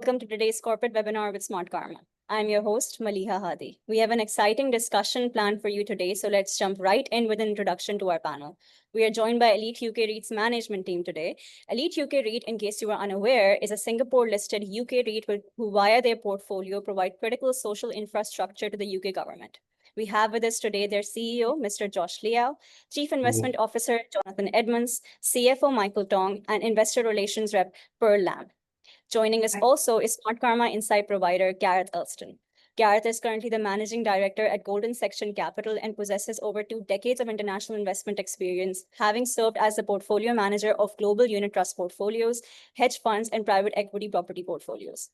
Welcome to today's corporate webinar with Smartkarma. I'm your host, Maliha Hadi. We have an exciting discussion planned for you today, so let's jump right in with an introduction to our panel. We are joined by Elite UK REIT's management team today. Elite UK REIT, in case you are unaware, is a Singapore-listed UK REIT who, via their portfolio, provide critical social infrastructure to the UK government. We have with us today their CEO, Mr. Josh Liaw, Chief Investment Officer, Jonathan Edmunds, CFO, Michael Tong, and Investor Relations Rep, Pearl Lamb. Joining us also is Smartkarma insight provider, Garreth Elston. Garreth is currently the managing director at Golden Section Capital and possesses over 2 decades of international investment experience, having served as the portfolio manager of global unit trust portfolios, hedge funds, and private equity property portfolios.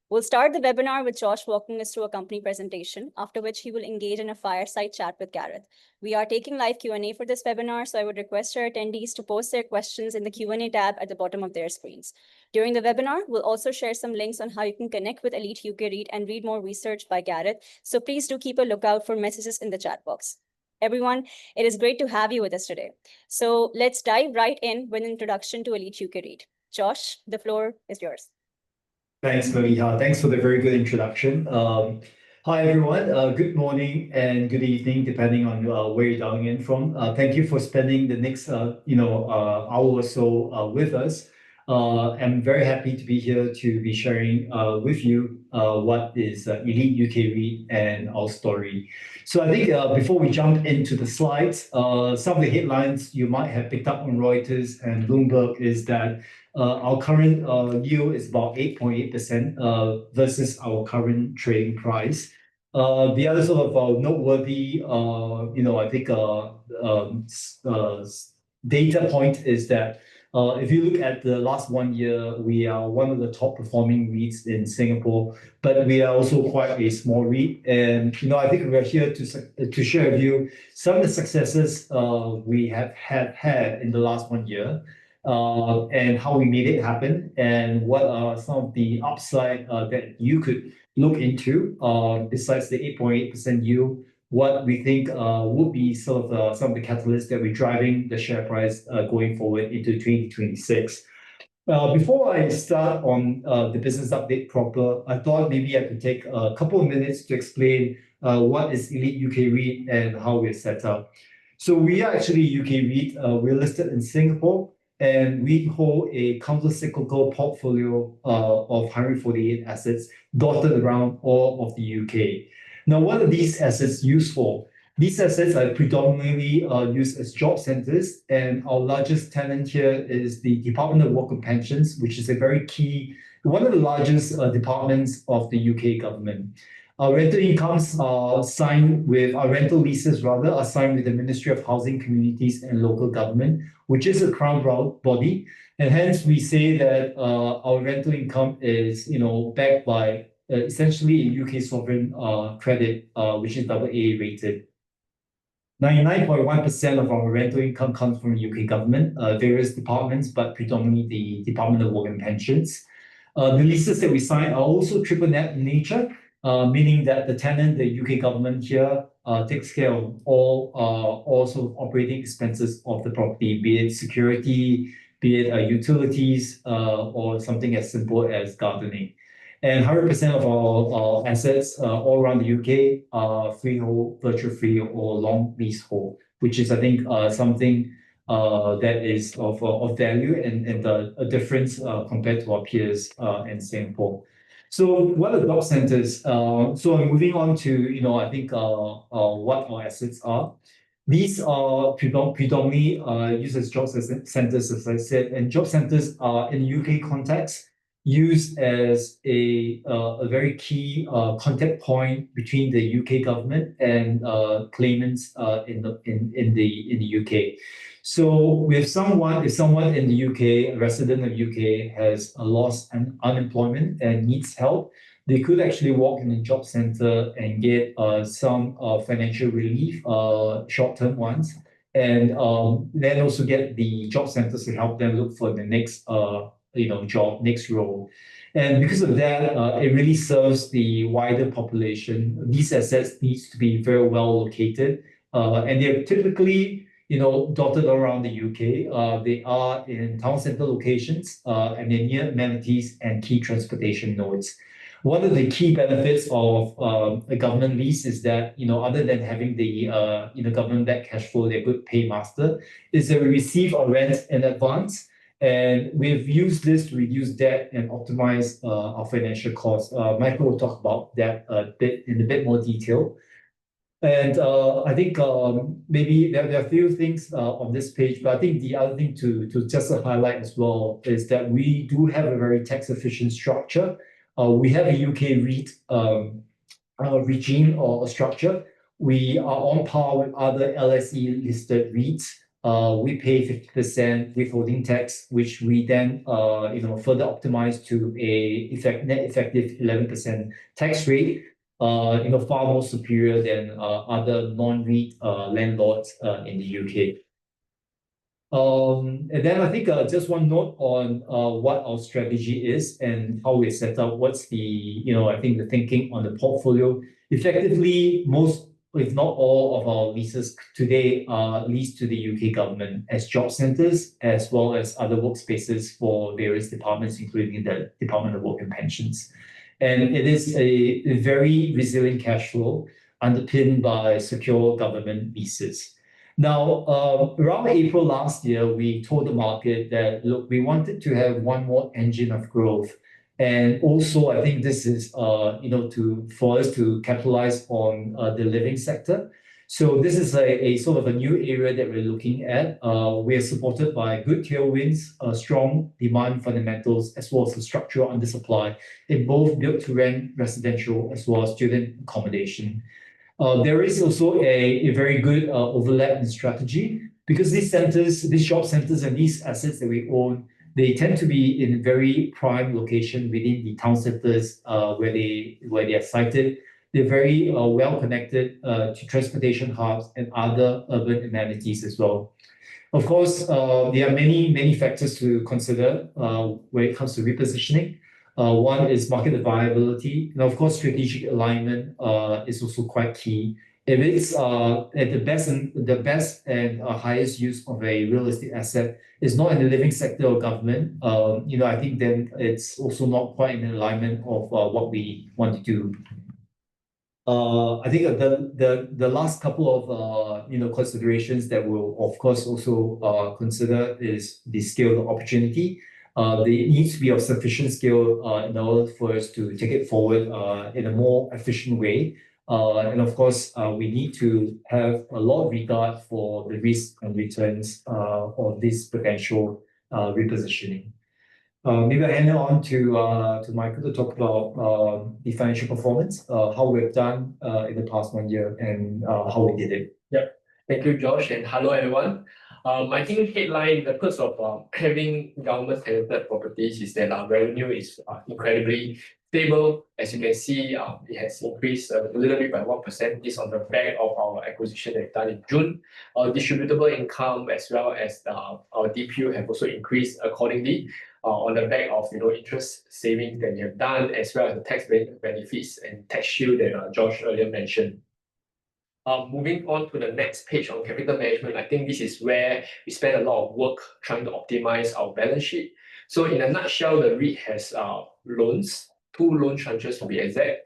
We'll start the webinar with Josh walking us through a company presentation, after which he will engage in a fireside chat with Garreth. We are taking live Q&A for this webinar, so I would request our attendees to post their questions in the Q&A tab at the bottom of their screens. During the webinar, we'll also share some links on how you can connect with Elite UK REIT and read more research by Garreth, so please do keep a lookout for messages in the chat box. Everyone, it is great to have you with us today. So let's dive right in with an introduction to Elite UK REIT. Josh, the floor is yours. Thanks, Maliha. Thanks for the very good introduction. Hi, everyone. Good morning and good evening, depending on where you're dialing in from. Thank you for spending the next hour or so with us. I'm very happy to be here to be sharing with you what is Elite UK REIT and our story. So I think before we jump into the slides, some of the headlines you might have picked up on Reuters and Bloomberg is that our current yield is about 8.8% versus our current trading price. The other sort of noteworthy, I think data point is that if you look at the last 1 year, we are one of the top performing REITs in Singapore, but we are also quite a small REIT. And I think we're here to share with you some of the successes we have had in the last 1 year. And how we made it happen, and what are some of the upside that you could look into besides the 8.8% yield, what we think would be sort of some of the catalysts that we're driving the share price going forward into 2026. Before I start on the business update proper, I thought maybe I could take a couple of minutes to explain what is Elite UK REIT and how we're set up. So we are actually UK REIT. We're listed in Singapore, and we hold a counter-cyclical portfolio of 148 assets dotted around all of the UK. Now, what are these assets used for? These assets are predominantly used as job centers, and our largest tenant here is the Department of Work and Pensions, which is a very key, one of the largest departments of the UK government. Our rental incomes are signed with, our rental leases rather, are signed with the Ministry of Housing, Communities and Local Government, which is a crown body. And hence we say that our rental income is, backed by essentially a UK sovereign credit, which is AA rated. 99.1% of our rental income comes from the UK government, various departments, but predominantly the Department of Work and Pensions. The leases that we sign are also triple net in nature, meaning that the tenant, the UK government here, takes care of all sort of operating expenses of the property, be it security, be it utilities, or something as simple as gardening. And 100% of our assets all around the UK are freehold, virtual free, or long leasehold, which is, I think, something that is of value and a difference compared to our peers in Singapore. So what are job centers? So I'm moving on to, I think, what our assets are. These are predominantly used as job centers, as I said, and job centers are, in UK context, used as a very key contact point between the UK government and claimants in the UK. So if someone in the UK, a resident of UK, has lost unemployment and needs help, they could actually walk in a job center and get some financial relief, short-term ones, and then also get the job centers to help them look for the next job, next role. And because of that, it really serves the wider population. These assets needs to be very well located, and they're typically dotted around the UK. They are in town center locations, and they're near amenities and key transportation nodes. One of the key benefits of a government lease is that, other than having the government-backed cash flow, they're good paymaster, is that we receive our rent in advance. And we've used this to reduce debt and optimize our financial costs. Michael will talk about that in a bit more detail. And I think maybe there are a few things on this page, but I think the other thing to just highlight as well is that we do have a very tax-efficient structure. We have a UK REIT regime or structure. We are on par with other LSE-listed REITs. We pay 50% withholding tax, which we then further optimize to a net effective 11% tax rate. Far more superior than other non-REIT landlords in the UK. And then I think just one note on what our strategy is and how we set up. What's the thinking on the portfolio. Effectively, most, if not all, of our leases today are leased to the UK government as job centres, as well as other workspaces for various departments, including the Department of Work and Pensions. And it is a very resilient cash flow underpinned by secure government leases. Now, around April last year, we told the market that, look, we wanted to have one more engine of growth. And also, I think this is, for us to capitalize on the living sector. So this is a sort of a new area that we're looking at. We are supported by good tailwinds, strong demand fundamentals, as well as the structural undersupply in both built-to-rent residential as well as student accommodation. There is also a very good overlap in strategy because these job centers and these assets that we own, they tend to be in very prime location within the town centers where they are sited. They're very well connected to transportation hubs and other urban amenities as well. Of course, there are many factors to consider when it comes to repositioning. One is market viability, and of course, strategic alignment is also quite key. If it's at the best and highest use of a real estate asset is not in the living sector or government, I think then it's also not quite in alignment of what we want to do. I think the last couple of considerations that we'll of course also consider is the scale of the opportunity. There needs to be of sufficient scale in order for us to take it forward in a more efficient way. And of course, we need to have a lot of regard for the risks and returns of this potential repositioning. Maybe I hand it on to Michael to talk about the financial performance, how we've done in the past 1 year and how we did it. Yeah, thank you, Josh, and hello everyone. I think headline, the purpose of having government-tenanted properties is that our revenue is incredibly stable. As you can see, it has increased a little bit by 1%. This on the back of our acquisition that we've done in June. Our distributable income as well as our DPU have also increased accordingly on the back of interest savings that we have done, as well as the tax benefits and tax shield that Josh earlier mentioned. Moving on to the next page on capital management, I think this is where we spend a lot of work trying to optimize our balance sheet. So in a nutshell, the REIT has loans, 2 loan tranches to be exact.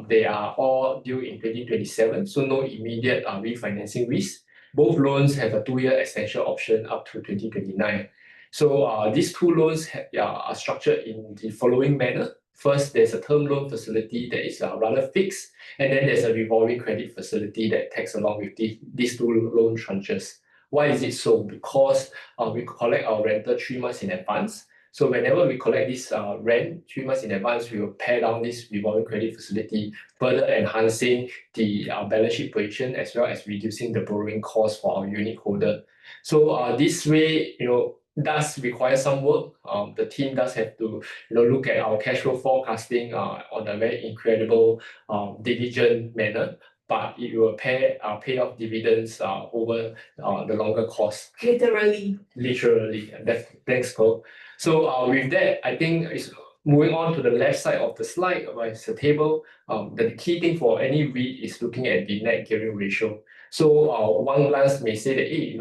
They are all due in 2027, so no immediate refinancing risk. Both loans have a 2-year extension option up to 2029. So these 2 loans are structured in the following manner. First, there's a term loan facility that is rather fixed, and then there's a revolving credit facility that tags along with these 2 loan tranches. Why is it so? Because we collect our rental 3 months in advance. So whenever we collect this rent 3 months in advance, we will pay down this revolving credit facility, further enhancing the balance sheet position as well as reducing the borrowing cost for our unit holder. So this way, does require some work. The team does have to look at our cash flow forecasting on a very incredible, diligent manner, but it will pay off dividends over the longer course. Literally. Thanks, Cole. So with that, I think it's moving on to the left side of the slide, where it's a table. The key thing for any REIT is looking at the net gearing ratio. So one glance may say that, hey,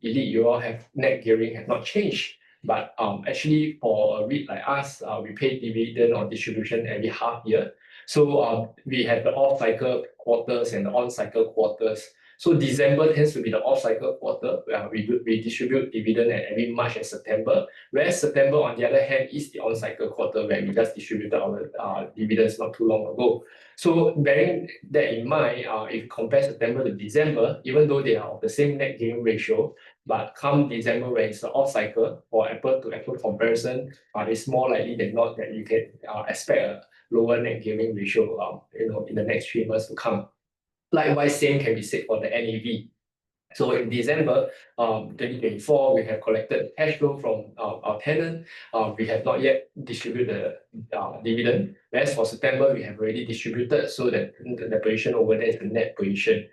Elite, you all have net gearing have not changed. But actually, for a REIT like us, we pay dividend or distribution every half year. So we have the off-cycle quarters and the on-cycle quarters. So December tends to be the off-cycle quarter. We distribute dividend at every March and September, whereas September, on the other hand, is the on-cycle quarter where we just distributed our dividends not too long ago. So bearing that in mind, if you compare September to December, even though they are of the same net gearing ratio, but come December when it's the off cycle for apple to apple comparison, it's more likely than not that you can expect a lower net gearing ratio in the next 3 months to come. Likewise, same can be said for the NAV. So in December 2024, we have collected cash flow from our tenant. We have not yet distributed the dividend. Whereas for September, we have already distributed, so that the position over there is the net position.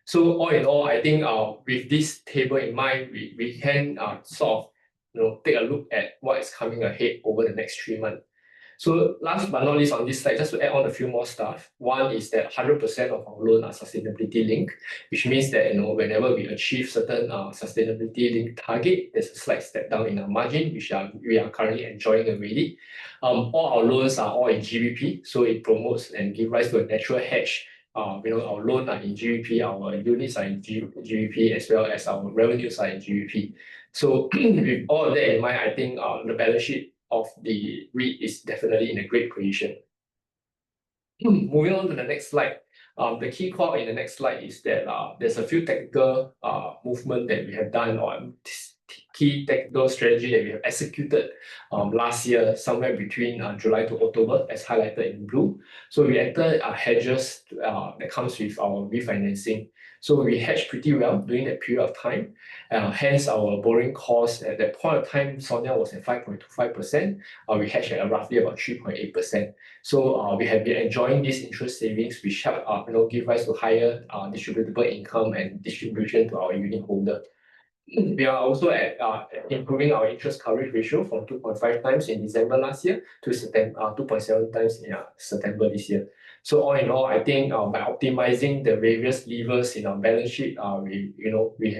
So all in all, I think with this table in mind, we can sort of take a look at what is coming ahead over the next 3 months. So last but not least on this slide, just to add on a few more stuff. One is that 100% of our loans are sustainability linked, which means that whenever we achieve certain sustainability linked target, there's a slight step down in our margin, which we are currently enjoying already. All our loans are all in GBP, so it promotes and gives rise to a natural hedge. Our loans are in GBP, our units are in GBP, as well as our revenues are in GBP. So with all of that in mind, I think the balance sheet of the REIT is definitely in a great position. Moving on to the next slide. The key call in the next slide is that there's a few tactical movement that we have done, or key tactical strategy that we have executed last year, somewhere between July to October, as highlighted in blue. So we entered hedges that comes with our refinancing. So we hedged pretty well during that period of time. Hence, our borrowing cost at that point of time, SONIA was at 5.25%. We hedged at roughly about 3.8%. So we have been enjoying these interest savings, which help give rise to higher distributable income and distribution to our unit holder. We are also at improving our interest coverage ratio from 2.5 times in December last year to 2.7 times in September this year. So all in all, I think by optimizing the various levers in our balance sheet,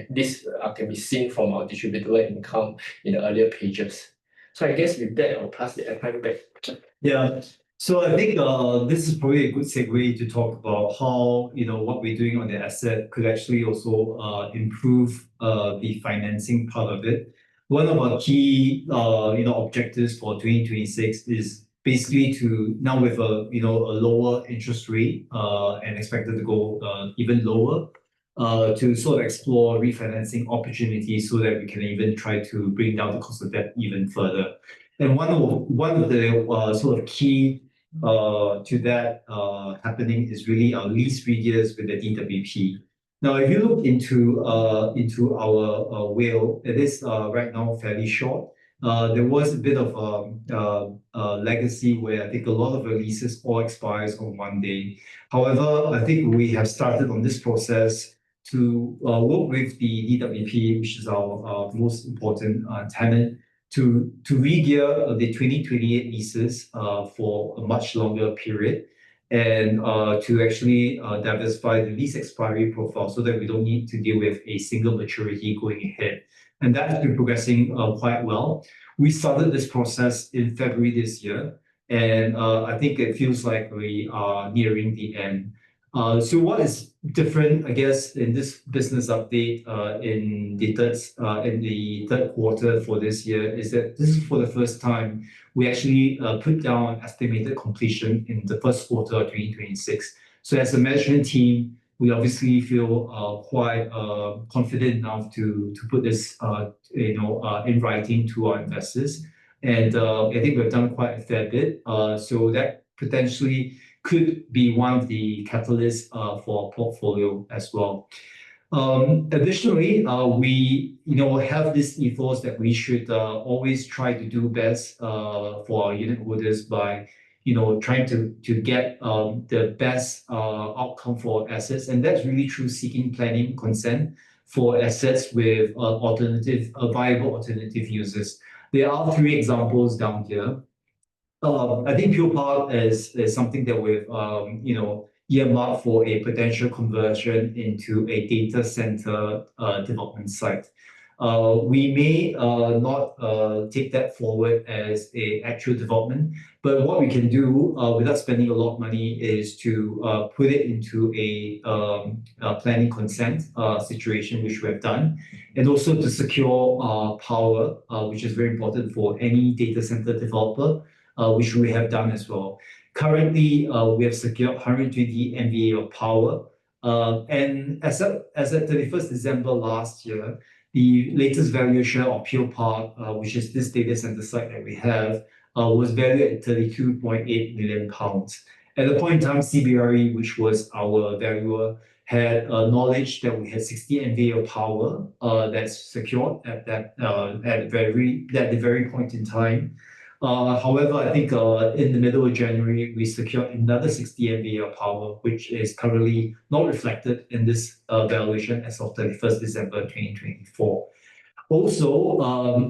this can be seen from our distributable income in the earlier pages. So I guess with that, I'll pass the time back. Yeah. So I think this is probably a good segue to talk about how what we're doing on the asset could actually also improve the financing part of it. One of our key objectives for 2026 is basically to, now with a lower interest rate and expected to go even lower, to sort of explore refinancing opportunities so that we can even try to bring down the cost of debt even further. And one of the sort of key to that happening is really our lease regears with the DWP. Now, if you look into our WALE, it is right now fairly short. There was a bit of a legacy where I think a lot of the leases all expires on one day. However, I think we have started on this process to work with the DWP, which is our most important tenant, to regear the 2028 leases for a much longer period, and to actually diversify the lease expiry profile so that we don't need to deal with a single maturity going ahead. And that has been progressing quite well. We started this process in February this year, and I think it feels like we are nearing the end. So what is different, I guess, in this business update in the third quarter for this year is that this is for the first time we actually put down estimated completion in the first quarter of 2026. So as a management team, we obviously feel quite confident enough to put this in writing to our investors. And I think we've done quite a fair bit. So that potentially could be one of the catalysts for our portfolio as well. Additionally, we have this ethos that we should always try to do best for our unit holders by trying to get the best outcome for assets, and that's really through seeking planning consent for assets with viable alternative uses. There are 3 examples down here. I think Pure Park is something that we've earmarked for a potential conversion into a data center development site. We may not take that forward as an actual development, but what we can do without spending a lot of money is to put it into a planning consent situation, which we have done, and also to secure power, which is very important for any data center developer, which we have done as well. Currently, we have secured 120 MVA of power, and as at 31st December last year, the latest valuation of Peel Park, which is this data center site that we have, was valued at £32.8 million. At the point in time, CBRE, which was our valuer, had knowledge that we had 60 MVA of power that's secured at the very point in time. However, I think in the middle of January, we secured another 60 MVA of power, which is currently not reflected in this valuation as of 31st December 2024. Also,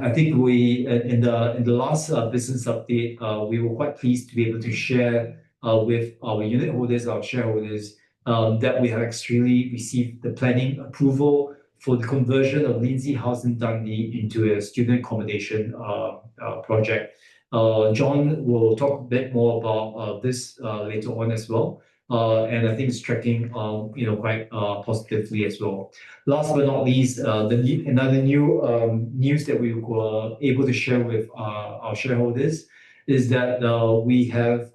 I think we in the last business update, we were quite pleased to be able to share with our unit holders, our shareholders, that we have actually received the planning approval for the conversion of Lindsay House in Dundee into a student accommodation project. John will talk a bit more about this later on as well, and I think it's tracking quite positively as well. Last but not least, another new news that we were able to share with our shareholders is that we have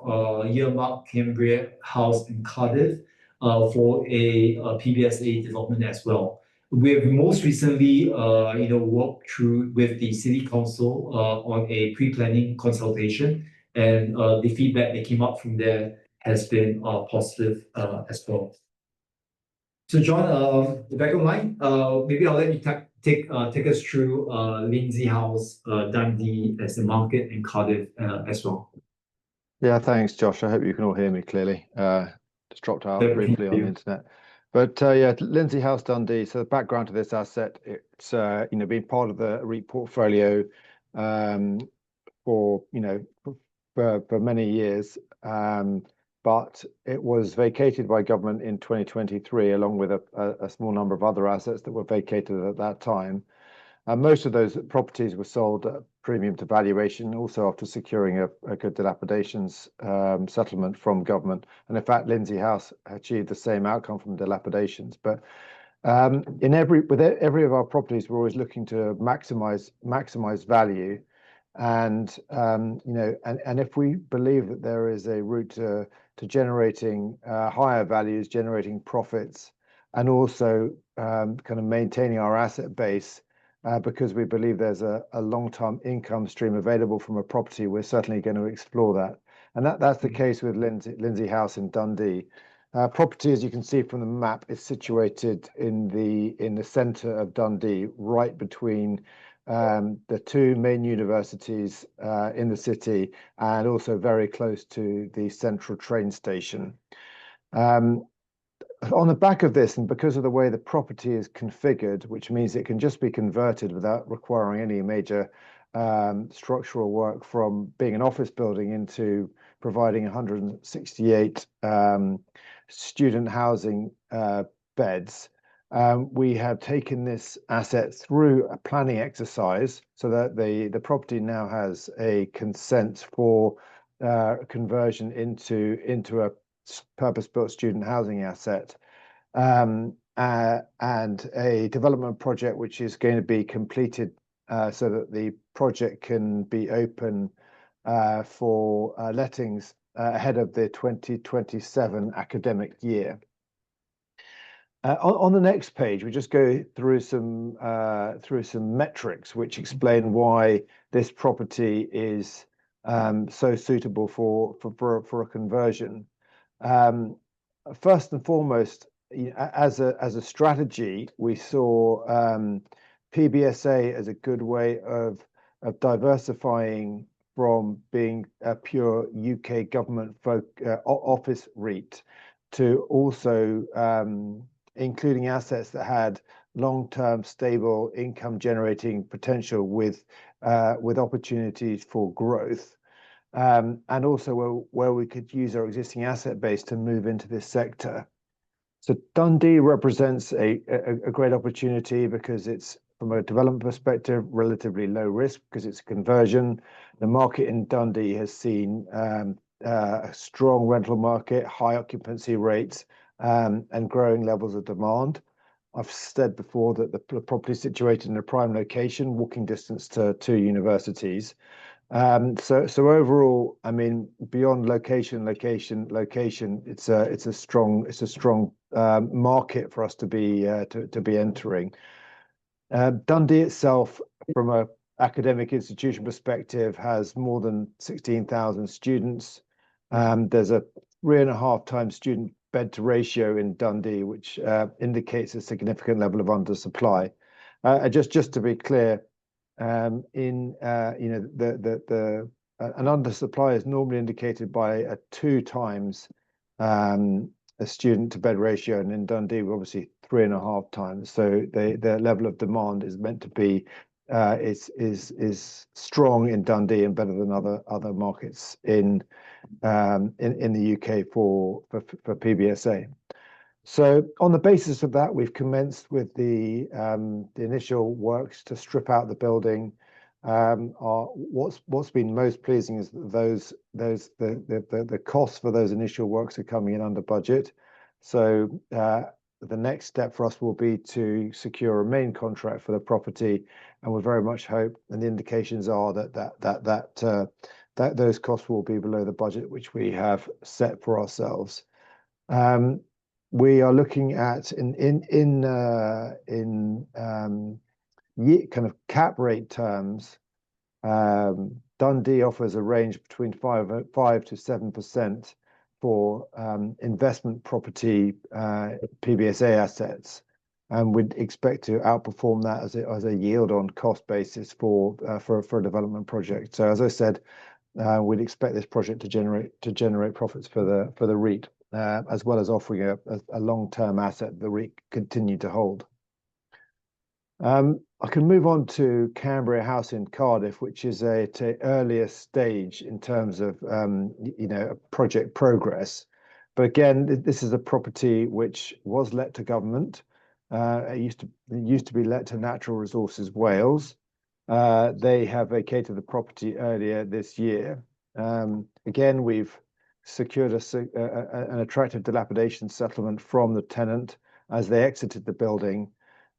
earmarked Cambria House in Cardiff for a PBSA development as well. We have most recently, worked through with the City Council on a pre-planning consultation, and the feedback that came up from there has been positive as well. So, John, the back of line, maybe I'll let you take us through Lindsay House, Dundee as the market, and Cardiff as well. Yeah, thanks, Josh. I hope you can all hear me clearly. Just dropped out briefly on the internet. But yeah, Lindsay House, Dundee. So the background to this asset, it's been part of the REIT portfolio for many years, but it was vacated by government in 2023, along with a small number of other assets that were vacated at that time. Most of those properties were sold at a premium to valuation, also after securing a good dilapidations settlement from government. And in fact, Lindsay House achieved the same outcome from dilapidations. But with every of our properties, we're always looking to maximize value. And if we believe that there is a route to generating higher values, generating profits, and also kind of maintaining our asset base, because we believe there's a long-term income stream available from a property, we're certainly going to explore that. And that's the case with Lindsay House in Dundee. Property, as you can see from the map, is situated in the centre of Dundee, right between the two main universities in the city, and also very close to the central train station. On the back of this, and because of the way the property is configured, which means it can just be converted without requiring any major structural work, from being an office building into providing 168 student housing beds, we have taken this asset through a planning exercise so that the property now has a consent for conversion into a purpose-built student housing asset, and a development project which is going to be completed so that the project can be open for lettings ahead of the 2027 academic year. On the next page, we just go through some metrics which explain why this property is so suitable for a conversion. First and foremost, as a strategy, we saw PBSA as a good way of diversifying from being a pure UK government office REIT to also including assets that had long-term stable income generating potential with opportunities for growth. and also where we could use our existing asset base to move into this sector. So Dundee represents a great opportunity because it's, from a development perspective, relatively low risk because it's a conversion. The market in Dundee has seen a strong rental market, high occupancy rates, and growing levels of demand. I've said before that the property is situated in a prime location, walking distance to two universities. So overall, I mean, beyond location, it's a strong market for us to be entering. Dundee itself, from a academic institution perspective, has more than 16,000 students. There's a 3.5 times student bed to ratio in Dundee, which indicates a significant level of undersupply. Just to be clear, an undersupply is normally indicated by a 2 times a student to bed ratio, and in Dundee we're obviously 3.5 times. So the level of demand is meant to be is strong in Dundee and better than other markets in the UK for PBSA. So on the basis of that, we've commenced with the initial works to strip out the building. What's been most pleasing is that the costs for those initial works are coming in under budget. So the next step for us will be to secure a main contract for the property, and we very much hope, and the indications are that those costs will be below the budget which we have set for ourselves. We are looking at in kind of cap rate terms. Dundee offers a range between 5 to 7% for investment property PBSA assets, and we'd expect to outperform that as a yield on cost basis for a development project. So as I said, we'd expect this project to generate profits for the REIT, as well as offering a long-term asset the REIT continue to hold. I can move on to Cambria House in Cardiff, which is at an earlier stage in terms of project progress. But again, this is a property which was let to government. It used to be let to Natural Resources Wales. They have vacated the property earlier this year. Again, we've secured an attractive dilapidation settlement from the tenant as they exited the building.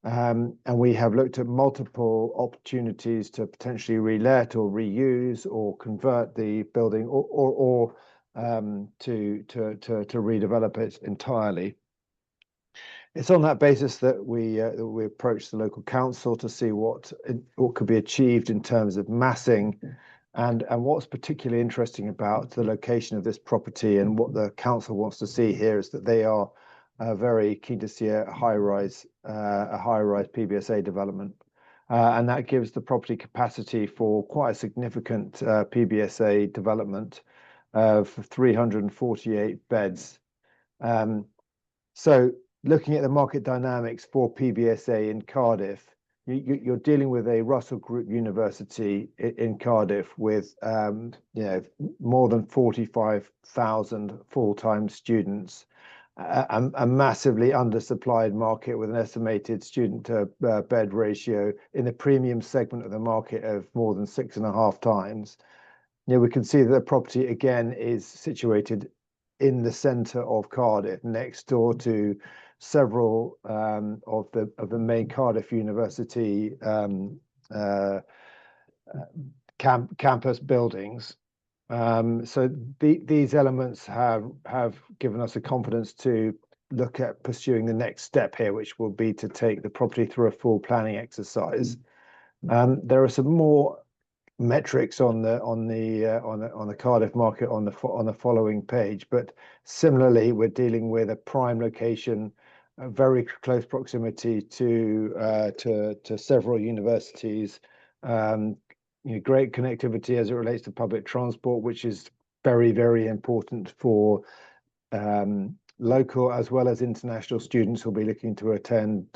And we have looked at multiple opportunities to potentially relet or reuse or convert the building or to redevelop it entirely. It's on that basis that we approached the local council to see what could be achieved in terms of massing. And what's particularly interesting about the location of this property and what the council wants to see here is that they are very keen to see a high-rise PBSA development, and that gives the property capacity for quite a significant PBSA development of 348 beds. So looking at the market dynamics for PBSA in Cardiff, you're dealing with a Russell Group university in Cardiff with more than 45,000 full-time students, a massively undersupplied market with an estimated student to bed ratio in the premium segment of the market of more than 6.5 times. We can see that the property again is situated in the centre of Cardiff, next door to several of the main Cardiff University campus buildings. So these elements have given us the confidence to look at pursuing the next step here, which will be to take the property through a full planning exercise. There are some more metrics on the Cardiff market on the following page, but similarly, we're dealing with a prime location, a very close proximity to several universities. Great connectivity as it relates to public transport, which is very, very important for local as well as international students who'll be looking to attend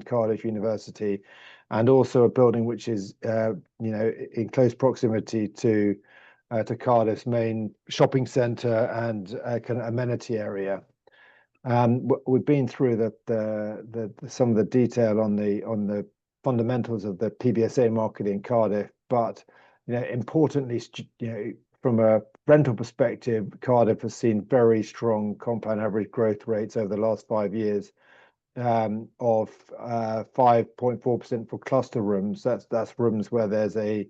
Cardiff University, and also a building which is in close proximity to to Cardiff's main shopping centre and kind of amenity area. We've been through some of the detail on the fundamentals of the PBSA market in Cardiff, but importantly, from a rental perspective, Cardiff has seen very strong compound average growth rates over the last 5 years of 5.4% for cluster rooms. That's rooms where there's a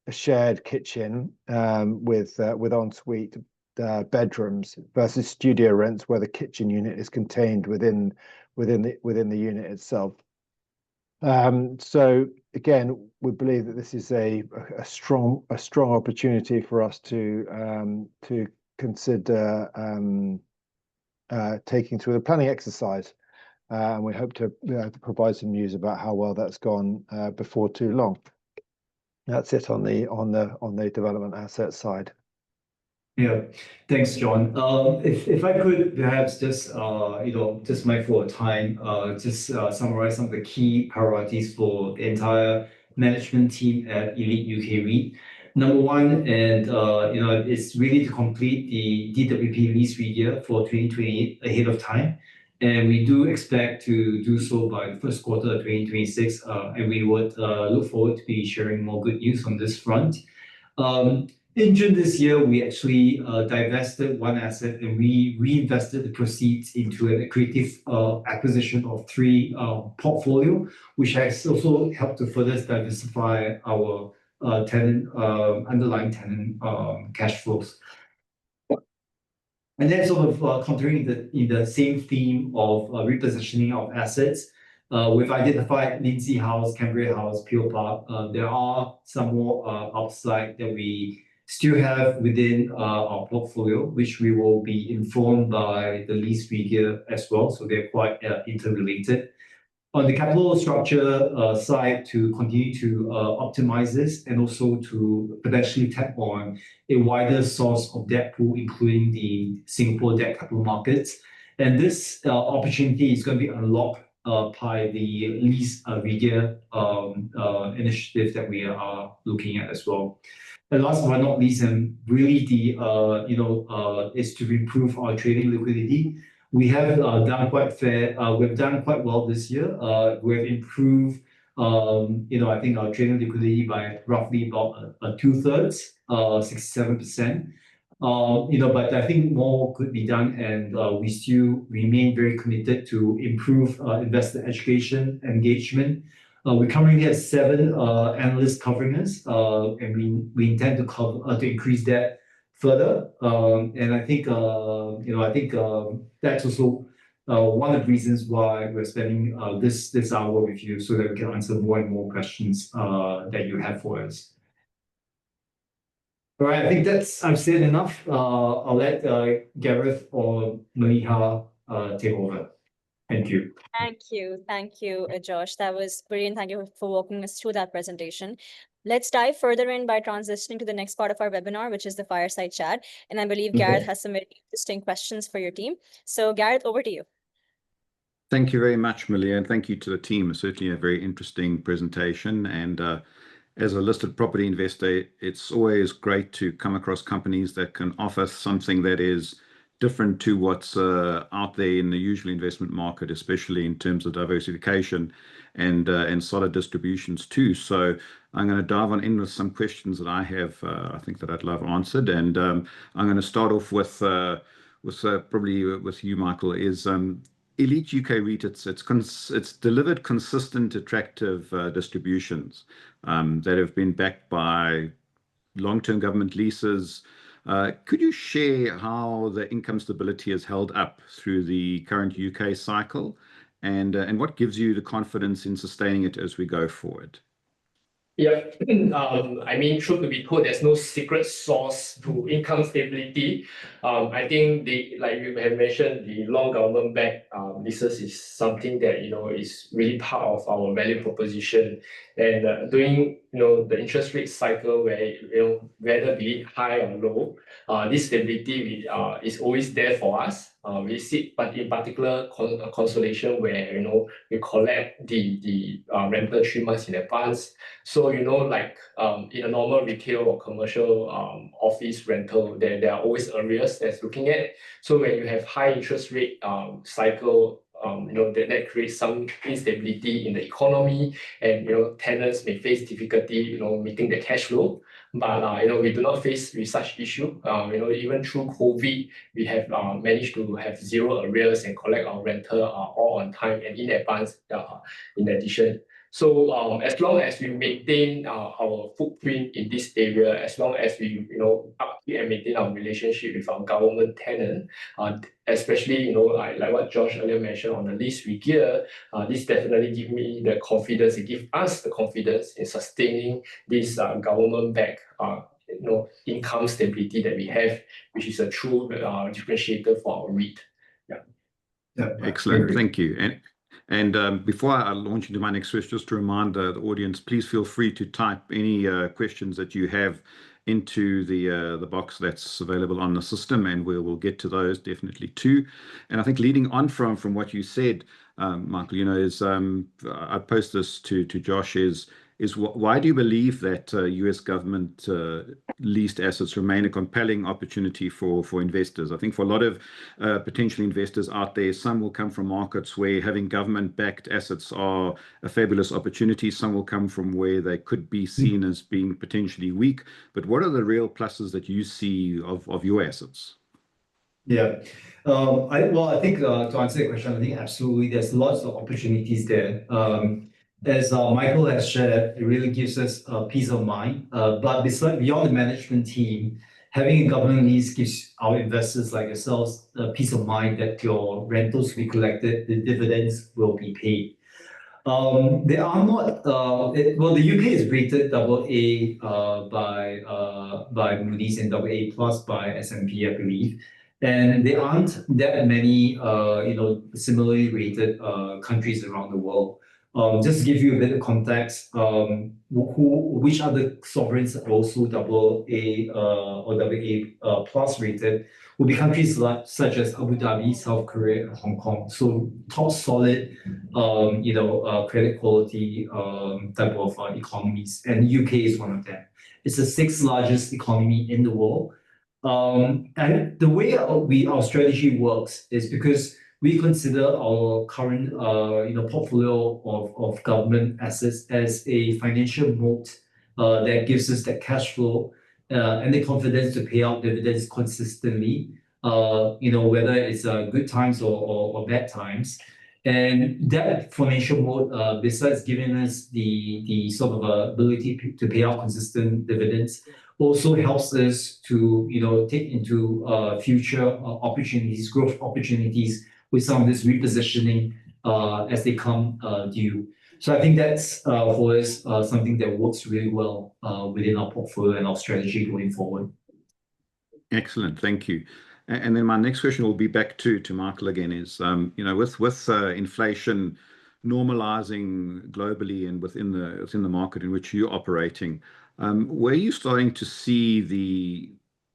shared kitchen with ensuite bedrooms versus studio rents where the kitchen unit is contained within the unit itself. So again, we believe that this is a strong opportunity for us to consider taking through the planning exercise, and we hope to provide some news about how well that's gone before too long. That's it on the development asset side. Yeah, thanks, John. If I could perhaps just just mindful of time, summarize some of the key priorities for the entire management team at Elite UK REIT. Number one, and it's really to complete the DWP lease year for 2028 ahead of time, and we do expect to do so by the first quarter of 2026. And we would look forward to be sharing more good news on this front. In June this year, we actually divested one asset and we reinvested the proceeds into an accretive acquisition of 3 portfolio, which has also helped to further diversify our underlying tenant cash flows. And then sort of continuing in the same theme of repositioning of assets, we've identified Lindsay House, Cambria House, Peel Park. There are some more upside that we still have within our portfolio, which we will be informed by the lease figure as well. So they're quite interrelated. On the capital structure side, to continue to optimize this and also to potentially tap on a wider source of debt pool, including the Singapore debt capital markets. And this opportunity is going to be unlocked by the lease figure initiative that we are looking at as well. And last but not least, and really is to improve our trading liquidity. We have done we've done quite well this year. We've improved, I think our trading liquidity by roughly about 2/3, 67%. But I think more could be done, and we still remain very committed to improve investor education engagement. We currently have 7 analysts covering us, and we intend to increase that further. And I think that's also one of the reasons why we're spending this hour with you, so that we can answer more and more questions that you have for us. All right, I think I've said enough. I'll let Garreth or Maliha take over. Thank you. Thank you, Josh. That was brilliant. Thank you for walking us through that presentation. Let's dive further in by transitioning to the next part of our webinar, which is the fireside chat. And I believe Garreth has some very interesting questions for your team. So Garreth, over to you. Thank you very much, Malia, and thank you to the team. Certainly a very interesting presentation. And as a listed property investor, it's always great to come across companies that can offer something that is different to what's out there in the usual investment market, especially in terms of diversification and solid distributions too. So I'm going to dive on in with some questions that I have, I think that I'd love answered. And I'm going to start off with probably with you, Michael. Is Elite UK REIT, it's delivered consistent, attractive distributions that have been backed by long-term government leases. Could you share how the income stability has held up through the current UK cycle, and what gives you the confidence in sustaining it as we go forward? Yeah, I mean, truth to be told, there's no secret sauce to income stability. I think like you have mentioned, the long government-backed leases is something that is really part of our value proposition. And during the interest rate cycle, where whether be it high or low, this stability is always there for us. we see, but in particular consolation where we collect the rental 3 months in advance. So like in a normal retail or commercial office rental, there are always arrears that's looking at. So when you have high interest rate cycle, that creates some instability in the economy, and tenants may face difficulty meeting the cash flow. But we do not face with such issue. Even through COVID, we have managed to have 0 arrears and collect our rental all on time and in advance. In addition, so as long as we maintain our footprint in this area, as long as we upkeep and maintain our relationship with our government tenant, especially like what Josh earlier mentioned on the lease regear, this definitely give me the confidence, it give us the confidence in sustaining this government-backed income stability that we have, which is a true differentiator for our REIT. Yeah, Excellent, thank you. And before I launch into my next question, just to remind the audience, please feel free to type any questions that you have into the box that's available on the system, and we'll get to those definitely too. And I think leading on from what you said, Michael, is I posed this to Josh, is why do you believe that US government leased assets remain a compelling opportunity for investors? I think for a lot of potential investors out there, some will come from markets where having government-backed assets are a fabulous opportunity. Some will come from where they could be seen as being potentially weak. But what are the real pluses that you see of your assets? Yeah, I think to answer the question, I think absolutely there's lots of opportunities there. As Michael has shared, it really gives us peace of mind. But beyond the management team, having a government lease gives our investors like yourselves peace of mind that your rentals will be collected, the dividends will be paid. There are not, the UK is rated AA by Moody's and AA plus by S&P, I believe. And there aren't that many, similarly rated countries around the world. Just to give you a bit of context, which other sovereigns are also AA or AA plus rated will be countries such as Abu Dhabi, South Korea, and Hong Kong. So top solid, credit quality type of economies, and the UK is one of them. It's the 6th largest economy in the world. And the way our strategy works is because we consider our current portfolio of government assets as a financial moat that gives us that cash flow and the confidence to pay out dividends consistently, whether it's good times or bad times. And that financial moat, besides giving us the sort of ability to pay out consistent dividends, also helps us to take into future opportunities, growth opportunities with some of this repositioning as they come due. So I think that's for us something that works really well within our portfolio and our strategy going forward. Excellent, thank you. And then my next question will be back to Michael again, is with inflation normalizing globally and within the market in which you're operating, where are you starting to see the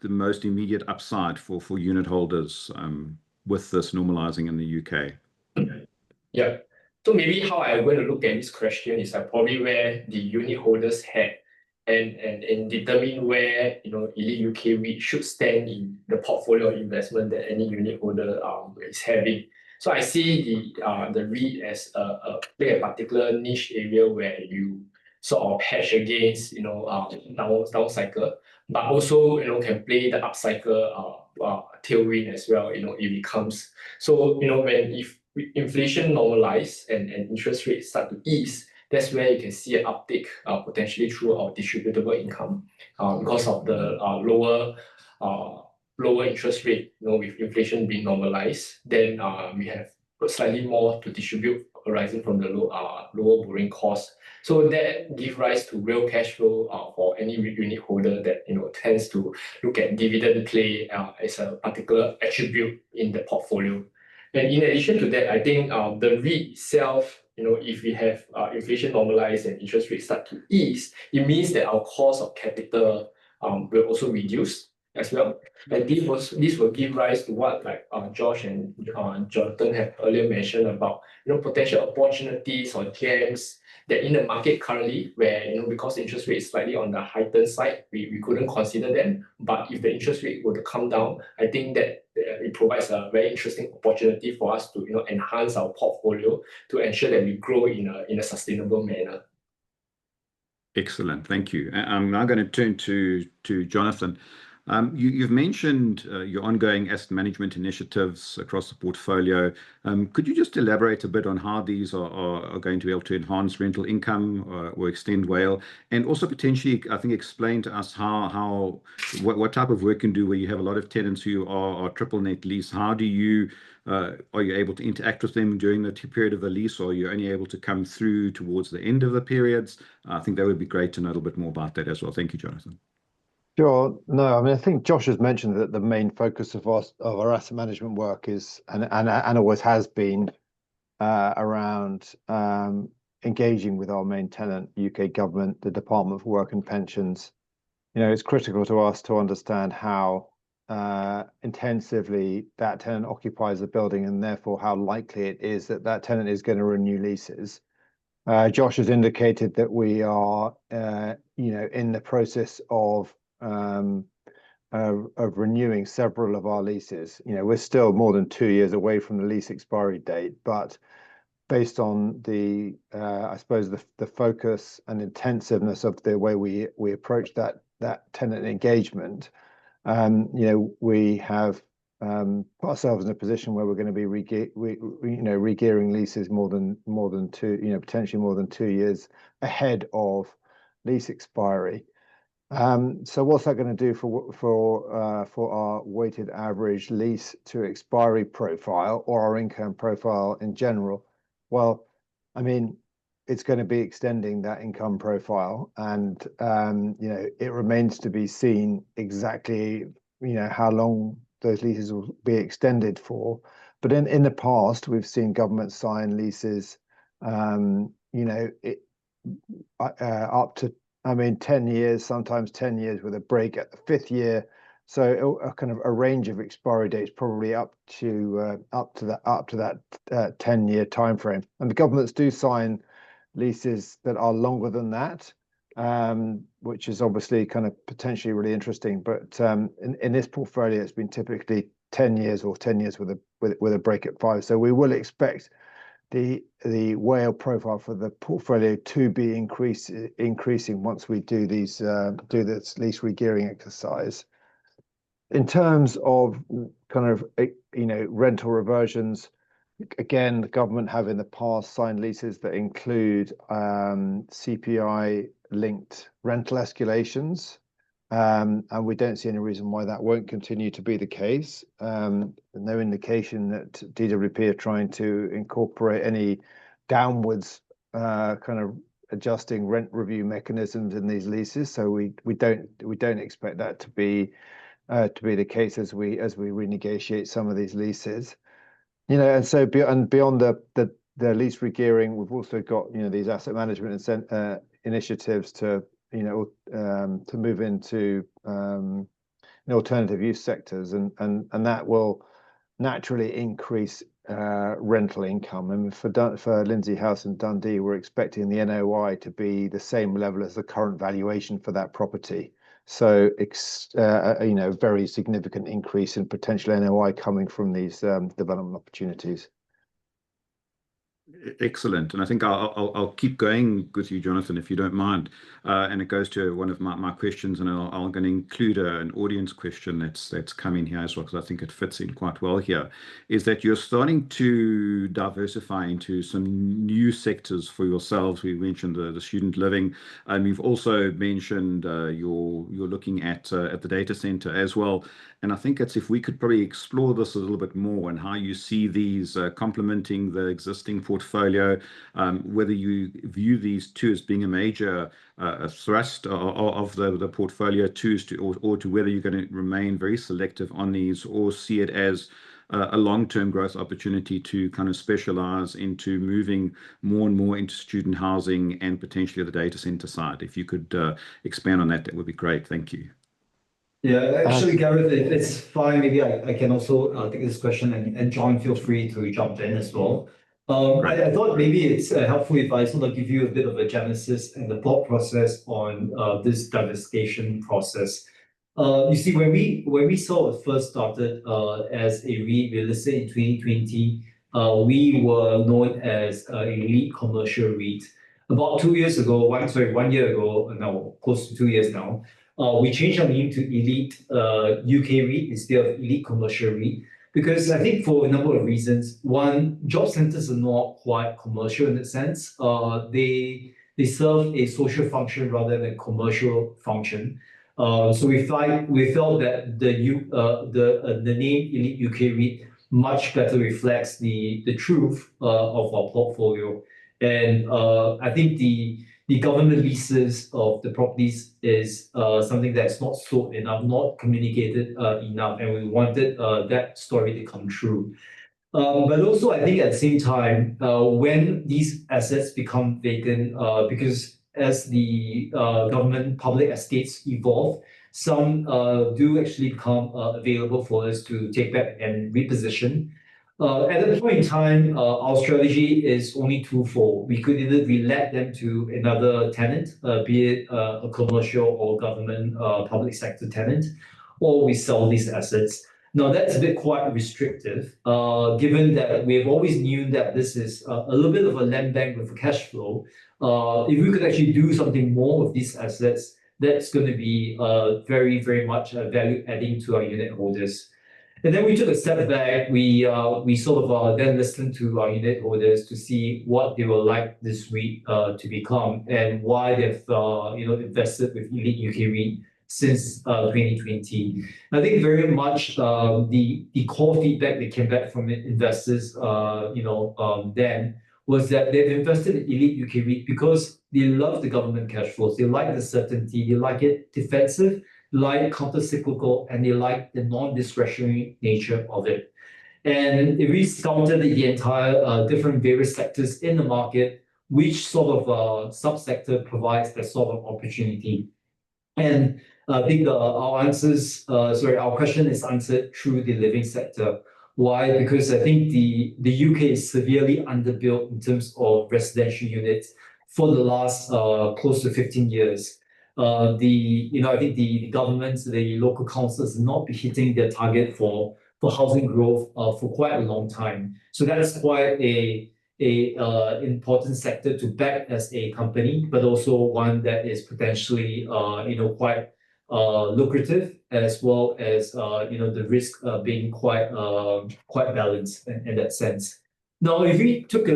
most immediate upside for unit holders with this normalizing in the UK? Yeah. So maybe how I'm going to look at this question is probably where the unit holders head and determine where Elite UK REIT should stand in the portfolio investment that any unit holder is having. So I see the REIT as play a particular niche area where you sort of hedge against down cycle, but also can play the up cycle tailwind as well if it comes. So if inflation normalize and interest rates start to ease, that's where you can see an uptick potentially through our distributable income because of the lower interest rate. With inflation being normalized, then we have slightly more to distribute arising from the lower borrowing costs. So that gives rise to real cash flow for any unit holder that tends to look at dividend play as a particular attribute in the portfolio. And in addition to that, I think the REIT itself, if we have inflation normalize and interest rates start to ease, it means that our cost of capital will also reduce. as well. And this will give rise to what Josh and Jonathan have earlier mentioned about potential opportunities or gems that in the market currently, where because interest rate is slightly on the heightened side, we couldn't consider them. But if the interest rate were to come down, I think that it provides a very interesting opportunity for us to enhance our portfolio to ensure that we grow in a sustainable manner. Excellent, thank you. I'm now going to turn to Jonathan. You've mentioned your ongoing asset management initiatives across the portfolio. Could you just elaborate a bit on how these are going to be able to enhance rental income or extend WALE, and also potentially, I think, explain to us what type of work you can do where you have a lot of tenants who are triple net lease. How do you are you able to interact with them during the period of the lease, or are you only able to come through towards the end of the periods? I think that would be great to know a little bit more about that as well. Thank you, Jonathan. Sure. No, I mean, I think Josh has mentioned that the main focus of our asset management work is and always has been around engaging with our main tenant, UK government, the Department for Work and Pensions. It's critical to us to understand how intensively that tenant occupies the building, and therefore how likely it is that that tenant is going to renew leases. Josh has indicated that we are, in the process of renewing several of our leases. We're still more than 2 years away from the lease expiry date, but based on the, I suppose, the focus and intensiveness of the way we approach that tenant engagement, we have put ourselves in a position where we're going to be regearing leases more than two, potentially more than 2 years ahead of lease expiry. So what's that going to do for our weighted average lease to expiry profile, or our income profile in general? Well, I mean, it's going to be extending that income profile, and it remains to be seen exactly how long those leases will be extended for. But in the past, we've seen government sign leases, up to 10 years, sometimes 10 years with a break at the 5th year. So a kind of a range of expiry dates, probably up to that 10-year time frame. And the governments do sign leases that are longer than that, which is obviously kind of potentially really interesting. But in this portfolio, it's been typically 10 years or 10 years with a break at 5. So we will expect the WALE profile for the portfolio to be increasing once we do this lease regearing exercise. In terms of kind of rental reversions, again, the government have in the past signed leases that include CPI-linked rental escalations, and we don't see any reason why that won't continue to be the case. No indication that DWP are trying to incorporate any downwards kind of adjusting rent review mechanisms in these leases. So we don't expect that to be the case as we renegotiate some of these leases. And so beyond the lease regearing, we've also got these asset management initiatives to move into alternative use sectors, and that will naturally increase rental income. And for Lindsay House and Dundee, we're expecting the NOI to be the same level as the current valuation for that property. So very significant increase in potential NOI coming from these development opportunities. Excellent. And I think I'll keep going with you, Jonathan, if you don't mind. And it goes to one of my questions, and I'm going to include an audience question that's come in here as well, because I think it fits in quite well here, is that you're starting to diversify into some new sectors for yourselves. We mentioned the student living. You've also mentioned you're looking at the data center as well. And I think it's, if we could probably explore this a little bit more and how you see these complementing the existing portfolio, whether you view these two as being a major thrust of the portfolio or to whether you're going to remain very selective on these, or see it as a long-term growth opportunity to kind of specialize into moving more and more into student housing and potentially the data center side. If you could expand on that, that would be great. Thank you. Yeah, actually, Garreth, if it's fine, maybe I can also take this question, and John, feel free to jump in as well. I thought maybe it's helpful if I sort of give you a bit of a genesis and the thought process on this diversification process. You see, when we sort of first started as a REIT, we listed in 2020, we were known as a Elite Commercial REIT. About 2 years ago, 1 year ago, now close to 2 years now, we changed our name to Elite UK REIT instead of Elite Commercial REIT, because I think for a number of reasons. One, job centers are not quite commercial in that sense. They serve a social function rather than a commercial function. So we felt that the name Elite UK REIT much better reflects the truth of our portfolio. And I think the government leases of the properties is something that's not sold enough, not communicated enough, and we wanted that story to come true. But also, I think at the same time, when these assets become vacant, because as the government public estates evolve, some do actually become available for us to take back and reposition. At that point in time, our strategy is only twofold. We could either relet them to another tenant, be it a commercial or government public sector tenant, or we sell these assets. Now, that's a bit quite restrictive, given that we've always knew that this is a little bit of a land bank with a cash flow. If we could actually do something more with these assets, that's going to be very, very much value adding to our unit holders. And then we took a step back. We sort of then listened to our unit holders to see what they would like this REIT to become and why they've invested with Elite UK REIT since 2020. I think very much the core feedback that came back from investors then was that they've invested in Elite UK REIT because they love the government cash flows. They like the certainty. They like it defensive, like counter-cyclical, and they like the non-discretionary nature of it. And if we scouted the entire different various sectors in the market, which sort of subsector provides that sort of opportunity? And I think our question is answered through the living sector. Why? Because I think the UK is severely underbuilt in terms of residential units for the last close to 15 years. I think the governments, the local councils, have not been hitting their target for housing growth for quite a long time. So that is quite a important sector to back as a company, but also one that is potentially quite lucrative, as well as the risk being quite balanced in that sense. Now, if we took a